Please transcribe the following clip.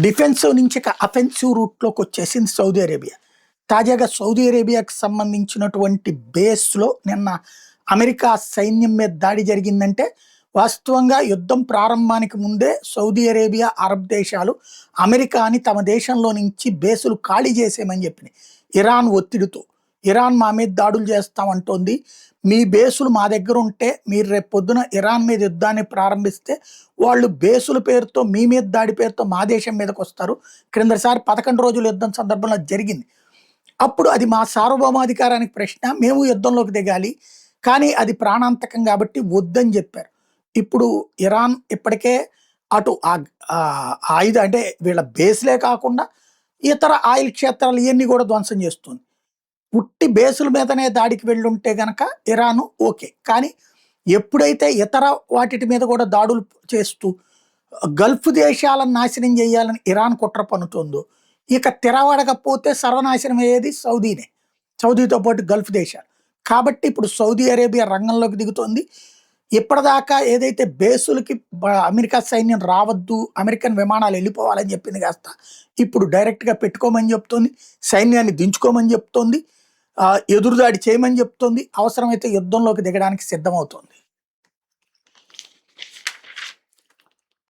Defensive నుంచి offensive రూట్లోకి వచ్చేసింది Saudi Arabia. తాజాగా సౌదీ అరేబియాకి సంబంధించినటువంటి బేస్లో నిన్న అమెరికా సైన్యం మీద దాడి జరిగిందంటే వాస్తవంగా యుద్ధం ప్రారంభానికి ముందే సౌదీ అరేబియా, అరబ్ దేశాలు అమెరికాని తమ దేశంలో నుంచి బేసులు ఖాళీ చేసేయమని చెప్పినాయి. ఇరాన్ ఒత్తిడితో ఇరాన్ మా మీద దాడులు చేస్తామంటోంది, మీ బేసులు మా దగ్గర ఉంటే మీరు రేపు పొద్దున ఇరాన్ మీద యుద్ధాన్ని ప్రారంభిస్తే వాళ్ళు బేసుల పేరుతో మీ మీద దాడి పేరుతో మా దేశం మీదకి వస్తారు. క్రిందసారి 11 రోజుల యుద్ధం సందర్భంలో జరిగింది. అప్పుడు అది మా సార్వభౌమాధికారానికి ప్రశ్న, మేము యుద్ధంలోకి దిగాలి, కానీ అది ప్రాణాంతకం కాబట్టి వద్దని చెప్పారు. ఇప్పుడు ఇరాన్ ఇప్పటికే అటు ఆయుధ అంటే వీళ్ళ బేస్లే కాకుండా ఇతర ఆయిల్ క్షేత్రాలు ఇవన్నీ కూడా ధ్వంసం చేస్తుంది. పుట్టి బేసుల మీదనే దాడికి వెళ్ళుంటే గనక ఇరాను ఓకే, కానీ ఎప్పుడైతే ఇతర వాటి మీద కూడా దాడులు చేస్తూ గల్ఫ్ దేశాలను నాశనం చేయాలని ఇరాన్ కుట్ర పన్నుతుందో, ఇక తెరవడకపోతే సర్వనాశనం అయ్యేది సౌదీనే, సౌదీతో పాటు గల్ఫ్ దేశాలు. కాబట్టి ఇప్పుడు సౌదీ అరేబియా రంగంలోకి దిగుతోంది. ఇప్పటిదాకా ఏదైతే బేసులకి అమెరికా సైన్యం రావద్దు, అమెరికన్ విమానాలు వెళ్ళిపోవాలని చెప్పింది కాస్త ఇప్పుడు డైరెక్ట్గా పెట్టుకోమని చెప్తోంది, సైన్యాన్ని దించుకోమని చెప్తోంది, ఎదురుదాడి చేయమని చెప్తోంది, అవసరమైతే యుద్ధంలోకి దిగడానికి సిద్ధమవుతోంది.